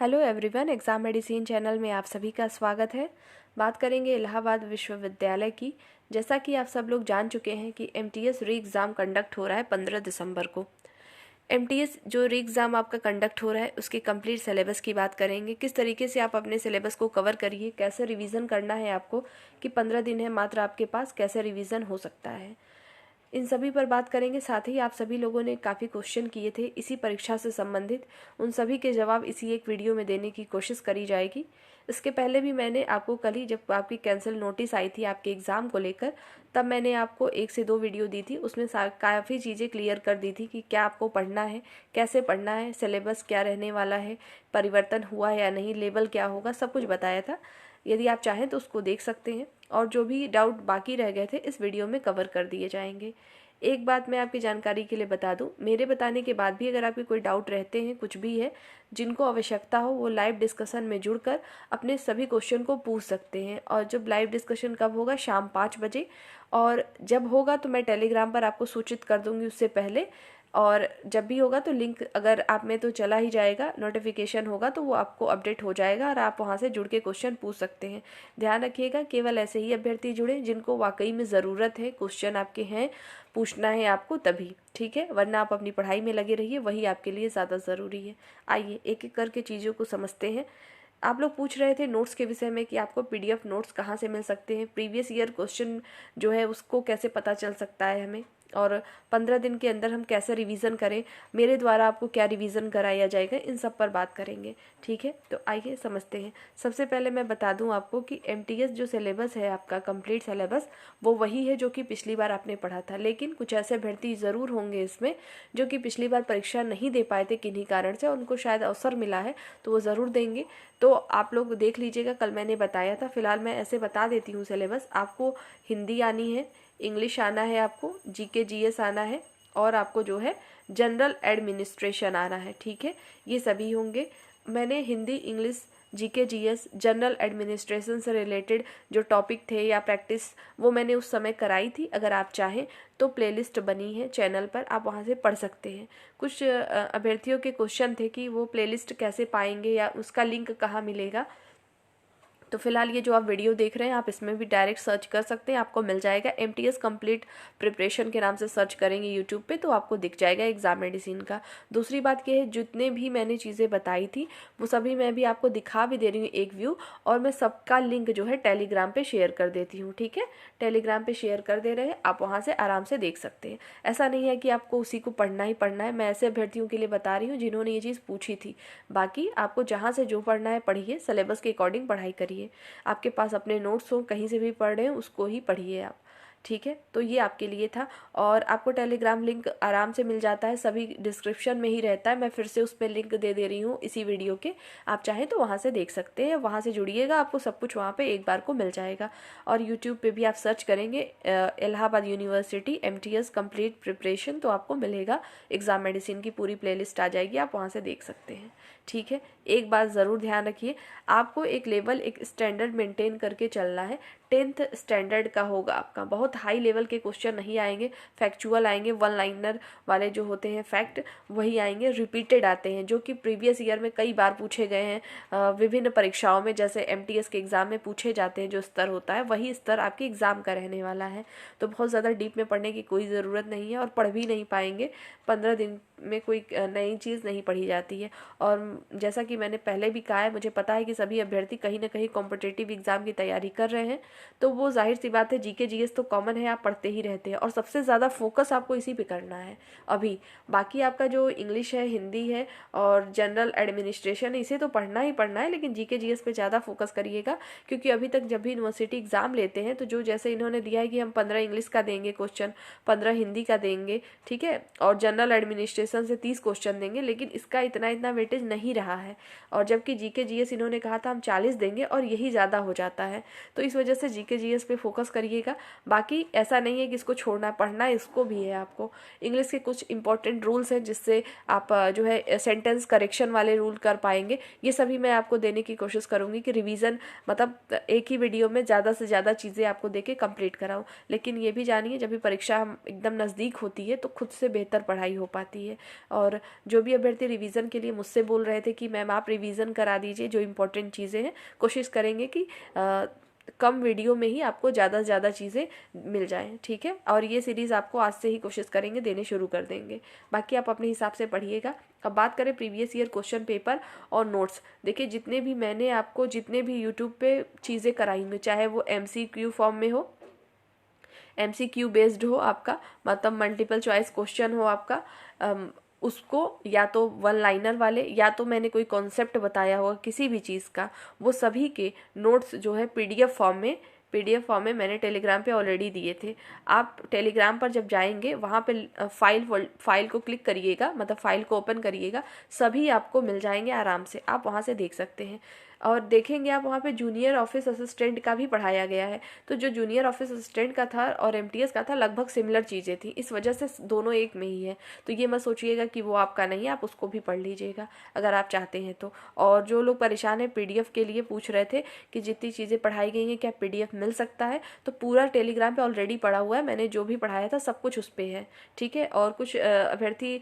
Hello everyone, exam medicine channel में आप सभी का स्वागत है। बात करेंगे इलाहाबाद विश्वविद्यालय की। जैसा कि आप सब लोग जान चुके हैं कि एमटीएस री एग्ज़ाम कंडक्ट हो रहा है 15 दिसंबर को। एमटीएस जो री एग्ज़ाम आपका कंडक्ट हो रहा है उसके कंप्लीट सिलेबस की बात करेंगे। किस तरीके से आप अपने सिलेबस को कवर करिए, कैसे रिवीजन करना है आपको, कि 15 दिन है मात्र आपके पास, कैसे रिवीजन हो सकता है, इन सभी पर बात करेंगे। साथ ही आप सभी लोगों ने काफ़ी क्वेश्चन किए थे इसी परीक्षा से संबंधित, उन सभी के जवाब इसी एक वीडियो में देने की कोशिश करी जाएगी। इसके पहले भी मैंने आपको कल ही, जब आपकी कैंसिल नोटिस आई थी आपके एग्ज़ाम को लेकर, तब मैंने आपको 1 से 2 वीडियो दी थी। उसमें काफ़ी चीज़ें क्लियर कर दी थी कि क्या आपको पढ़ना है, कैसे पढ़ना है, सिलेबस क्या रहने वाला है, परिवर्तन हुआ है या नहीं, लेवल क्या होगा, सब कुछ बताया था। यदि आप चाहें तो उसको देख सकते हैं, और जो भी डाउट बाकी रह गए थे इस वीडियो में कवर कर दिए जाएंगे। एक बात मैं आपकी जानकारी के लिए बता दूं, मेरे बताने के बाद भी अगर आपके कोई डाउट रहते हैं, कुछ भी है, जिनको आवश्यकता हो, वो लाइव डिस्कशन में जुड़कर अपने सभी क्वेश्चन को पूछ सकते हैं। और जब लाइव डिस्कशन कब होगा, शाम 5 बजे, और जब होगा तो मैं टेलीग्राम पर आपको सूचित कर दूंगी उससे पहले। और जब भी होगा तो लिंक अगर आप में तो चला ही जाएगा, नोटिफिकेशन होगा तो वो आपको अपडेट हो जाएगा और आप वहाँ से जुड़ के क्वेश्चन पूछ सकते हैं। ध्यान रखिएगा, केवल ऐसे ही अभ्यर्थी जुड़े जिनको वाकई में ज़रूरत है, क्वेश्चन आपके हैं, पूछना है आपको, तभी, ठीक है। वरना आप अपनी पढ़ाई में लगे रहिए, वही आपके लिए ज़्यादा ज़रूरी है। आइए एक एक करके चीज़ों को समझते हैं। आप लोग पूछ रहे थे नोट्स के विषय में कि आपको पीडीएफ नोट्स कहाँ से मिल सकते हैं, प्रीवियस ईयर क्वेश्चन जो है उसको कैसे पता चल सकता है हमें, और 15 दिन के अंदर हम कैसे रिवीजन करें, मेरे द्वारा आपको क्या रिवीजन कराया जाएगा, इन सब पर बात करेंगे, ठीक है। तो आइए समझते हैं। सबसे पहले मैं बता दूं आपको कि एमटीएस जो सिलेबस है आपका कंप्लीट सिलेबस, वो वही है जो कि पिछली बार आपने पढ़ा था। लेकिन कुछ ऐसे अभ्यर्थी ज़रूर होंगे इसमें जो कि पिछली बार परीक्षा नहीं दे पाए थे किन्हीं कारण से, उनको शायद अवसर मिला है तो वो ज़रूर देंगे। तो आप लोग देख लीजिएगा, कल मैंने बताया था। फिलहाल मैं ऐसे बता देती हूँ सिलेबस। आपको हिंदी आनी है, इंग्लिश आना है, आपको जीके जीएस आना है, और आपको जो है जनरल एडमिनिस्ट्रेशन आना है, ठीक है। ये सभी होंगे। मैंने Hindi, English, GK GS, general administration से रिलेटेड जो टॉपिक थे या प्रैक्टिस, वो मैंने उस समय कराई थी। अगर आप चाहें तो प्लेलिस्ट बनी है चैनल पर, आप वहाँ से पढ़ सकते हैं। कुछ अभ्यर्थियों के क्वेश्चन थे कि वो प्लेलिस्ट कैसे पाएंगे या उसका लिंक कहाँ मिलेगा। तो फिलहाल ये जो आप वीडियो देख रहे हैं, आप इसमें भी डायरेक्ट सर्च कर सकते हैं, आपको मिल जाएगा। एमटीएस कंप्लीट प्रिपरेशन के नाम से सर्च करेंगे यूट्यूब पे तो आपको दिख जाएगा एग्जाम मेडिसिन का। दूसरी बात ये है, जितने भी मैंने चीज़ें बताई थी वो सभी मैं भी आपको दिखा भी दे रही हूँ एक व्यू, और मैं सबका लिंक जो है टेलीग्राम पे शेयर कर देती हूँ, ठीक है। टेलीग्राम पे शेयर कर दे रहे हैं, आप वहाँ से आराम से देख सकते हैं। ऐसा नहीं है कि आपको उसी को पढ़ना ही पढ़ना है। मैं ऐसे अभ्यर्थियों के लिए बता रही हूँ जिन्होंने ये चीज़ पूछी थी। बाकी आपको जहाँ से जो पढ़ना है पढ़िए, सिलेबस के अकॉर्डिंग पढ़ाई करिए। आपके पास अपने नोट्स हो, कहीं से भी पढ़ रहे हैं उसको ही पढ़िए आप, ठीक है। तो ये आपके लिए था, और आपको टेलीग्राम लिंक आराम से मिल जाता है, सभी डिस्क्रिप्शन में ही रहता है। मैं फिर से उस पर लिंक दे दे रही हूँ इसी वीडियो के, आप चाहें तो वहाँ से देख सकते हैं, वहाँ से जुड़िएगा, आपको सब कुछ वहाँ पे एक बार को मिल जाएगा। और यूट्यूब पे भी आप सर्च करेंगे Allahabad university MTS complete preparation, तो आपको मिलेगा। एग्जाम मेडिसिन की पूरी प्लेलिस्ट आ जाएगी, आप वहाँ से देख सकते हैं, ठीक है। एक बात ज़रूर ध्यान रखिए, आपको एक लेवल, एक स्टैंडर्ड मेंटेन करके चलना है। 10th स्टैंडर्ड का होगा आपका, बहुत हाई लेवल के क्वेश्चन नहीं आएंगे, फैक्चुअल आएंगे, वन लाइनर वाले जो होते हैं फैक्ट, वही आएंगे। रिपीटेड आते हैं जो कि प्रीवियस ईयर में कई बार पूछे गए हैं विभिन्न परीक्षाओं में, जैसे एमटीएस के एग्ज़ाम में पूछे जाते हैं। जो स्तर होता है वही स्तर आपके एग्ज़ाम का रहने वाला है। तो बहुत ज़्यादा डीप में पढ़ने की कोई ज़रूरत नहीं है, और पढ़ भी नहीं पाएंगे। 15 दिन में कोई नई चीज़ नहीं पढ़ी जाती है। और जैसा कि मैंने पहले भी कहा है, मुझे पता है कि सभी अभ्यर्थी कहीं ना कहीं कॉम्पिटिटिव एग्जाम की तैयारी कर रहे हैं, तो वो जाहिर सी बात है, जीके जीएस तो कॉमन है, आप पढ़ते ही रहते हैं, और सबसे ज़्यादा फोकस आपको इसी पे करना है अभी। बाकी आपका जो इंग्लिश है, हिंदी है और जनरल एडमिनिस्ट्रेशन है, इसे तो पढ़ना ही पढ़ना है, लेकिन जीके जीएस पे ज़्यादा फोकस करिएगा। क्योंकि अभी तक जब भी यूनिवर्सिटी एग्जाम लेते हैं तो जो जैसे इन्होंने दिया है कि हम 15 इंग्लिश का देंगे क्वेश्चन, 15 हिंदी का देंगे, ठीक है, और जनरल एडमिनिस्ट्रेशन से 30 क्वेश्चन देंगे, लेकिन इसका इतना वेटेज नहीं रहा है। और जबकि जीके जीएस इन्होंने कहा था हम 40 देंगे, और यही ज़्यादा हो जाता है। तो इस वजह से जीके जीएस पे फोकस करिएगा। बाकी बाकी ऐसा नहीं है कि इसको छोड़ना, पढ़ना इसको भी है आपको। इंग्लिश के कुछ इंपॉर्टेंट रूल्स हैं जिससे आप जो है सेंटेंस करेक्शन वाले रूल कर पाएंगे, ये सभी मैं आपको देने की कोशिश करूँगी कि रिवीजन मतलब एक ही वीडियो में ज़्यादा से ज़्यादा चीज़ें आपको देके कंप्लीट कराऊँ। लेकिन ये भी जानिए जब भी परीक्षा एकदम नज़दीक होती है तो खुद से बेहतर पढ़ाई हो पाती है। और जो भी अभ्यर्थी रिवीजन के लिए मुझसे बोल रहे थे कि मैम आप रिवीजन करा दीजिए जो इम्पोर्टेंट चीज़ें हैं, कोशिश करेंगे कि कम वीडियो में ही आपको ज़्यादा से ज़्यादा चीज़ें मिल जाएं, ठीक है। और ये सीरीज़ आपको आज से ही कोशिश करेंगे देने शुरू कर देंगे, बाकी आप अपने हिसाब से पढ़िएगा। अब बात करें प्रीवियस ईयर क्वेश्चन पेपर और नोट्स, देखिए जितने भी मैंने आपको जितने भी यूट्यूब पे चीज़ें कराई हैं, चाहे वो MCQ फॉर्म में हो, MCQ बेस्ड हो आपका, मतलब मल्टीपल चॉइस क्वेश्चन हो आपका, उसको या तो वन लाइनर वाले या तो मैंने कोई कॉन्सेप्ट बताया होगा किसी भी चीज़ का, वो सभी के नोट्स जो है PDF फॉर्म में मैंने टेलीग्राम पे ऑलरेडी दिए थे। आप टेलीग्राम पर जब जाएंगे वहाँ पे फाइल को क्लिक करिएगा, मतलब फाइल को ओपन करिएगा, सभी आपको मिल जाएंगे आराम से, आप वहाँ से देख सकते हैं। और देखेंगे आप वहाँ पे जूनियर ऑफिस असिस्टेंट का भी पढ़ाया गया है, तो जो जूनियर ऑफिस असिस्टेंट का था और MTS का था लगभग सिमिलर चीज़ें थी, इस वजह से दोनों एक में ही है। तो ये मत सोचिएगा कि वो आपका नहीं है, आप उसको भी पढ़ लीजिएगा अगर आप चाहते हैं तो। और जो लोग परेशान हैं PDF के लिए पूछ रहे थे कि जितनी चीज़ें पढ़ाई गई हैं क्या PDF मिल सकता है, तो पूरा टेलीग्राम पे ऑलरेडी पड़ा हुआ है, मैंने जो भी पढ़ाया था सब कुछ उस पर है, ठीक है। और कुछ अभ्यर्थी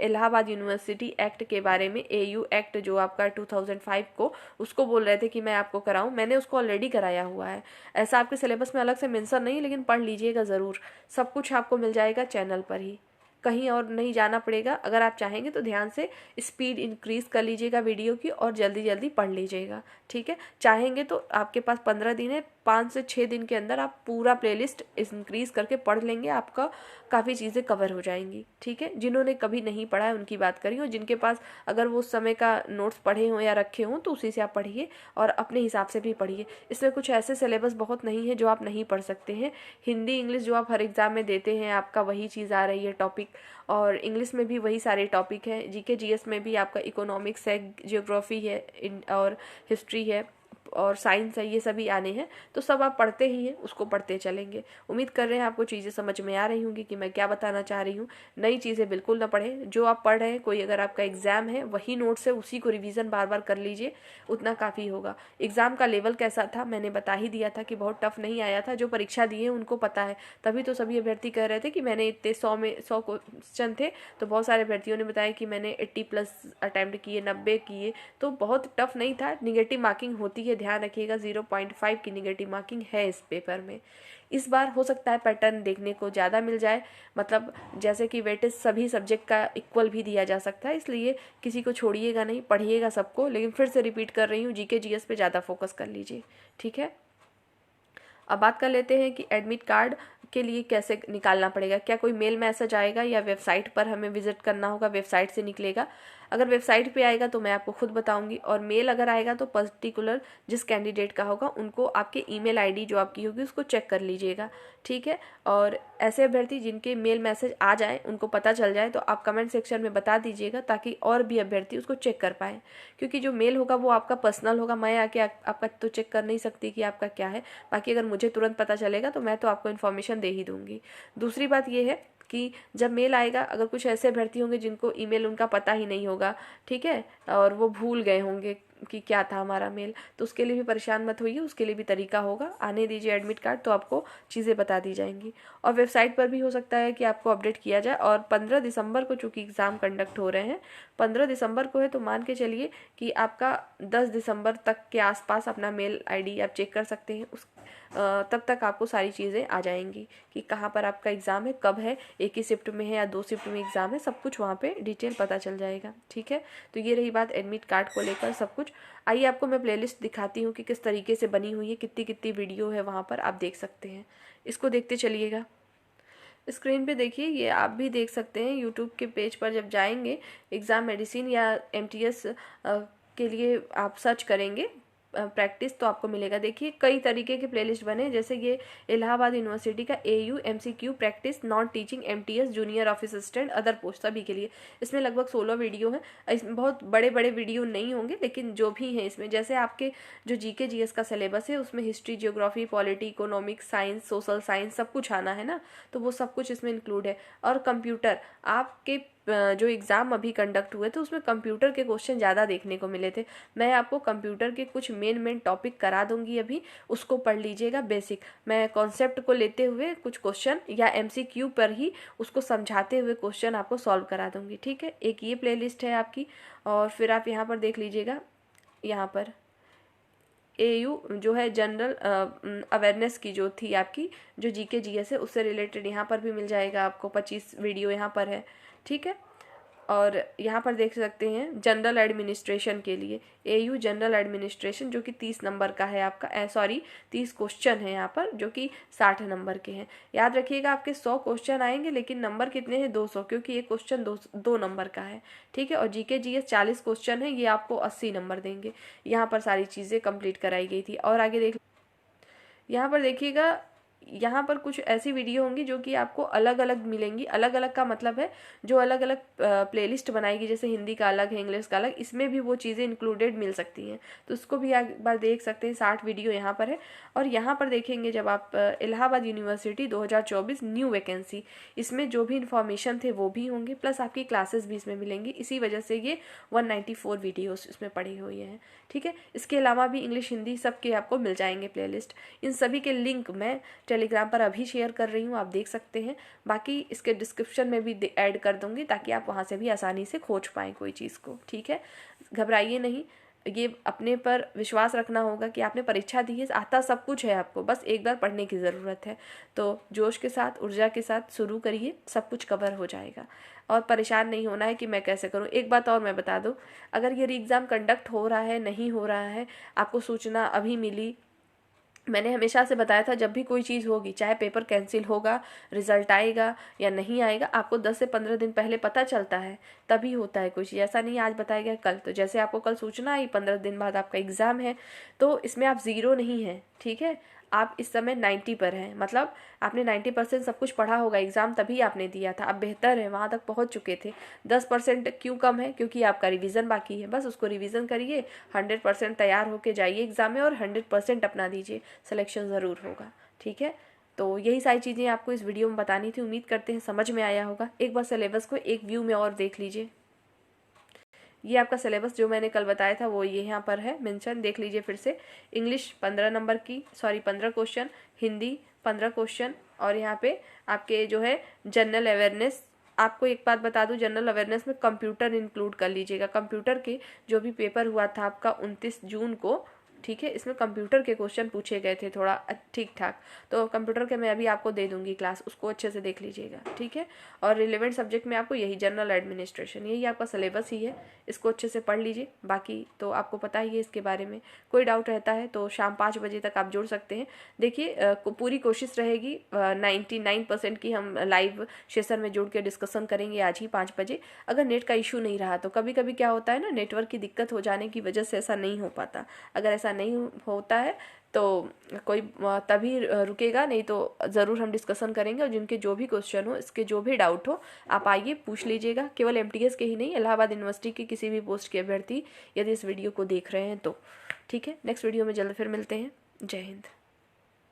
इलाहाबाद यूनिवर्सिटी एक्ट के बारे में, AU एक्ट जो आपका 2005 को, उसको बोल रहे थे कि मैं आपको कराऊं, मैंने उसको ऑलरेडी कराया हुआ है। ऐसा आपके सिलेबस में अलग से मेंशन नहीं, लेकिन पढ़ लीजिएगा ज़रूर, सब कुछ आपको मिल जाएगा चैनल पर ही, कहीं और नहीं जाना पड़ेगा। अगर आप चाहेंगे तो ध्यान से स्पीड इंक्रीज़ कर लीजिएगा वीडियो की और जल्दी जल्दी पढ़ लीजिएगा, ठीक है। चाहेंगे तो आपके पास 15 दिन है, 5 से 6 दिन के अंदर आप पूरा प्लेलिस्ट इंक्रीज़ करके पढ़ लेंगे, आपका काफ़ी चीज़ें कवर हो जाएंगी, ठीक है। जिन्होंने कभी नहीं पढ़ा है उनकी बात करिए, और जिनके पास अगर वो उस समय का नोट्स पढ़े हों या रखे हों तो उसी से आप पढ़िए और अपने हिसाब से भी पढ़िए। इसमें कुछ ऐसे सिलेबस बहुत नहीं है जो आप नहीं पढ़ सकते हैं। हिंदी इंग्लिश जो आप हर एग्ज़ाम में देते हैं आपका वही चीज़ आ रही है टॉपिक, और इंग्लिश में भी वही सारे टॉपिक हैं। GK GS में भी आपका इकोनॉमिक्स है, जियोग्राफी है और हिस्ट्री है और साइंस है, ये सभी आने हैं, तो सब आप पढ़ते ही हैं, उसको पढ़ते चलेंगे। उम्मीद कर रहे हैं आपको चीज़ें समझ में आ रही होंगी कि मैं क्या बताना चाह रही हूँ। नई चीज़ें बिल्कुल ना पढ़ें, जो आप पढ़ रहे हैं, कोई अगर आपका एग्ज़ाम है वही नोट्स है उसी को रिवीजन बार बार कर लीजिए, उतना काफ़ी होगा। एग्ज़ाम का लेवल कैसा था मैंने बता ही दिया था कि बहुत टफ नहीं आया था, जो परीक्षा दिए उनको पता है, तभी तो सभी अभ्यर्थी कह रहे थे कि मैंने इतने 100 में 100 क्वेश्चन थे, तो बहुत सारे अभ्यर्थियों ने बताया कि मैंने 80+ अटैम्प्ट किए, 90 किए, तो बहुत टफ नहीं था। निगेटिव मार्किंग होती है, ध्यान रखिएगा, 0.5 की निगेटिव मार्किंग है इस पेपर में। इस बार हो सकता है पैटर्न देखने को ज़्यादा मिल जाए, मतलब जैसे कि वेटेज सभी सब्जेक्ट का इक्वल भी दिया जा सकता है, इसलिए किसी को छोड़िएगा नहीं, पढ़िएगा सबको। लेकिन फिर से रिपीट कर रही हूँ, GK GS पे ज़्यादा फोकस कर लीजिए, ठीक है। अब बात कर लेते हैं कि एडमिट कार्ड के लिए कैसे निकालना पड़ेगा, क्या कोई मेल मैसेज आएगा या वेबसाइट पर हमें विजिट करना होगा, वेबसाइट से निकलेगा। अगर वेबसाइट पे आएगा तो मैं आपको खुद बताऊंगी, और मेल अगर आएगा तो पर्टिकुलर जिस कैंडिडेट का होगा उनको आपके ईमेल आईडी जो आपकी होगी उसको चेक कर लीजिएगा, ठीक है। और ऐसे अभ्यर्थी जिनके मेल मैसेज आ जाए, उनको पता चल जाए, तो आप कमेंट सेक्शन में बता दीजिएगा ताकि और भी अभ्यर्थी उसको चेक कर पाएँ, क्योंकि जो मेल होगा वो आपका पर्सनल होगा, मैं आके आपका तो चेक कर नहीं सकती कि आपका क्या है। बाकी अगर मुझे तुरंत पता चलेगा तो मैं तो आपको इन्फॉर्मेशन दे ही दूंगी। दूसरी बात ये है कि जब मेल आएगा, अगर कुछ ऐसे अभ्यर्थी होंगे जिनको ईमेल उनका पता ही नहीं होगा, ठीक है, और वो भूल गए होंगे कि क्या था हमारा मेल, तो उसके लिए भी परेशान मत होइए, उसके लिए भी तरीका होगा। आने दीजिए एडमिट कार्ड, तो आपको चीज़ें बता दी जाएंगी। और वेबसाइट पर भी हो सकता है कि आपको अपडेट किया जाए। और 15 दिसंबर को चूँकि एग्ज़ाम कंडक्ट हो रहे हैं, 15 दिसंबर को है, तो मान के चलिए कि आपका 10 दिसंबर तक के आसपास अपना मेल आईडी आप चेक कर सकते हैं। तब तक आपको सारी चीज़ें आ जाएंगी कि कहाँ पर आपका एग्ज़ाम है, कब है, एक ही शिफ्ट में है या 2 शिफ्ट में एग्ज़ाम है, सब कुछ वहाँ पे डिटेल पता चल जाएगा, ठीक है। तो ये रही बात एडमिट कार्ड को लेकर सब कुछ। आइए आपको मैं प्लेलिस्ट दिखाती हूँ कि किस तरीके से बनी हुई है, कितनी कितनी वीडियो है वहाँ पर, आप देख सकते हैं, इसको देखते चलिएगा। स्क्रीन पे देखिए, ये आप भी देख सकते हैं, यूट्यूब के पेज पर जब जाएंगे, एग्ज़ाम मेडिसिन या MTS के लिए आप सर्च करेंगे प्रैक्टिस तो आपको मिलेगा। देखिए कई तरीके के प्लेलिस्ट बने, जैसे ये इलाहाबाद यूनिवर्सिटी का AU MCQ practice non teaching MTS junior office assistant other post सभी के लिए। इसमें लगभग 16 वीडियो है। इसमें बहुत बड़े बड़े वीडियो नहीं होंगे, लेकिन जो भी हैं इसमें, जैसे आपके जो GK GS का सिलेबस है उसमें history, geography, polity, economics, science, social science सब कुछ आना है ना, तो वो सब कुछ इसमें इंक्लूड है। और कंप्यूटर, आपके जो एग्ज़ाम अभी कंडक्ट हुए थे उसमें कंप्यूटर के क्वेश्चन ज़्यादा देखने को मिले थे। मैं आपको कंप्यूटर के कुछ मेन टॉपिक करा दूंगी अभी, उसको पढ़ लीजिएगा बेसिक। मैं कॉन्सेप्ट को लेते हुए कुछ क्वेश्चन या MCQ पर ही उसको समझाते हुए क्वेश्चन आपको सॉल्व करा दूंगी, ठीक है। एक ये प्लेलिस्ट है आपकी। और फिर आप यहाँ पर देख लीजिएगा, यहाँ पर AU जो है जनरल अवेयरनेस की जो थी आपकी, जो GK GS है उससे रिलेटेड यहाँ पर भी मिल जाएगा आपको। 25 वीडियो यहाँ पर है, ठीक है। और यहाँ पर देख सकते हैं जनरल एडमिनिस्ट्रेशन के लिए AU जनरल एडमिनिस्ट्रेशन, जो कि 30 नंबर का है आपका, 30 क्वेश्चन है यहाँ पर, जो कि 60 नंबर के हैं। याद रखिएगा आपके 100 क्वेश्चन आएंगे, लेकिन नंबर कितने हैं? 200, क्योंकि ये क्वेश्चन 2 नंबर का है, ठीक है। और GK GS 40 क्वेश्चन है, ये आपको 80 नंबर देंगे। यहाँ पर सारी चीज़ें कंप्लीट कराई गई थी। और आगे देख, यहाँ पर देखिएगा, यहाँ पर कुछ ऐसी वीडियो होंगी जो कि आपको अलग अलग मिलेंगी। अलग अलग का मतलब है जो अलग अलग प्लेलिस्ट बनाएगी, जैसे हिंदी का अलग है, इंग्लिश का अलग, इसमें भी वो चीज़ें इंक्लूडेड मिल सकती हैं, तो उसको भी एक बार देख सकते हैं। 60 वीडियो यहाँ पर है। और यहाँ पर देखेंगे जब आप इलाहाबाद यूनिवर्सिटी 2024 न्यू वैकेंसी, इसमें जो भी इंफॉर्मेशन थे वो भी होंगे, प्लस आपकी क्लासेस भी इसमें मिलेंगी। इसी वजह से ये 194 वीडियोस इसमें पड़ी हुई हैं, ठीक है। इसके अलावा भी इंग्लिश, हिंदी सबके आपको मिल जाएंगे प्लेलिस्ट। इन सभी के लिंक मैं टेलीग्राम पर अभी शेयर कर रही हूँ, आप देख सकते हैं। बाकी इसके डिस्क्रिप्शन में भी ऐड कर दूंगी, ताकि आप वहाँ से भी आसानी से खोज पाएँ कोई चीज़ को, ठीक है। घबराइए नहीं, ये अपने पर विश्वास रखना होगा कि आपने परीक्षा दी है, आता सब कुछ है आपको, बस एक बार पढ़ने की ज़रूरत है। तो जोश के साथ, ऊर्जा के साथ शुरू करिए, सब कुछ कवर हो जाएगा। और परेशान नहीं होना है कि मैं कैसे करूं। एक बात और मैं बता दूं, अगर ये एग्ज़ाम कंडक्ट हो रहा है, नहीं हो रहा है, आपको सूचना अभी मिली, मैंने हमेशा से बताया था जब भी कोई चीज़ होगी, चाहे पेपर कैंसिल होगा, रिजल्ट आएगा या नहीं आएगा, आपको 10 से 15 दिन पहले पता चलता है, तभी होता है कोई चीज़। ऐसा नहीं आज बताया गया कल, तो जैसे आपको कल सूचना आई 15 दिन बाद आपका एग्ज़ाम है, तो इसमें आप ज़ीरो नहीं हैं, ठीक है। आप इस समय 90 पर हैं, मतलब आपने 90% सब कुछ पढ़ा होगा, एग्ज़ाम तभी आपने दिया था, आप बेहतर है, वहाँ तक पहुँच चुके थे। 10% क्यों कम है? क्योंकि आपका रिवीजन बाकी है, बस उसको रिवीजन करिए, 100% तैयार होके जाइए एग्ज़ाम में और 100% अपना दीजिए, सिलेक्शन ज़रूर होगा, ठीक है। तो यही सारी चीज़ें आपको इस वीडियो में बतानी थी। उम्मीद करते हैं समझ में आया होगा। एक बार सिलेबस को एक व्यू में और देख लीजिए। ये आपका सिलेबस जो मैंने कल बताया था वो ये यहाँ पर है मेंशन, देख लीजिए फिर से। इंग्लिश 15 क्वेश्चन, हिंदी 15 क्वेश्चन, और यहाँ पे आपके जो है जनरल अवेयरनेस। आपको एक बात बता दूं, जनरल अवेयरनेस में कंप्यूटर इंक्लूड कर लीजिएगा। कंप्यूटर के जो भी पेपर हुआ था आपका 29 जून को, ठीक है, इसमें कंप्यूटर के क्वेश्चन पूछे गए थे थोड़ा ठीक ठाक, तो कंप्यूटर के मैं अभी आपको दे दूंगी क्लास, उसको अच्छे से देख लीजिएगा, ठीक है। और रिलेवेंट सब्जेक्ट में आपको यही जनरल एडमिनिस्ट्रेशन, यही आपका सिलेबस ही है, इसको अच्छे से पढ़ लीजिए। बाकी तो आपको पता ही है इसके बारे में। कोई डाउट रहता है तो शाम 5 बजे तक आप जुड़ सकते हैं। देखिए पूरी कोशिश रहेगी 99% की हम लाइव सेशन में जुड़ के डिस्कशन करेंगे आज ही 5 बजे। अगर नेट का इशू नहीं रहा तो, कभी कभी क्या होता है ना, नेटवर्क की दिक्कत हो जाने की वजह से ऐसा नहीं हो पाता। अगर ऐसा नहीं होता है तो कोई तभी रुकेगा, नहीं तो ज़रूर हम डिस्कशन करेंगे। और जिनके जो भी क्वेश्चन हो, इसके जो भी डाउट हो, आप आइए पूछ लीजिएगा। केवल MTS के ही नहीं, इलाहाबाद यूनिवर्सिटी की किसी भी पोस्ट के अभ्यर्थी यदि इस वीडियो को देख रहे हैं तो, ठीक है। नेक्स्ट वीडियो में जल्द फिर मिलते हैं। जय हिंद।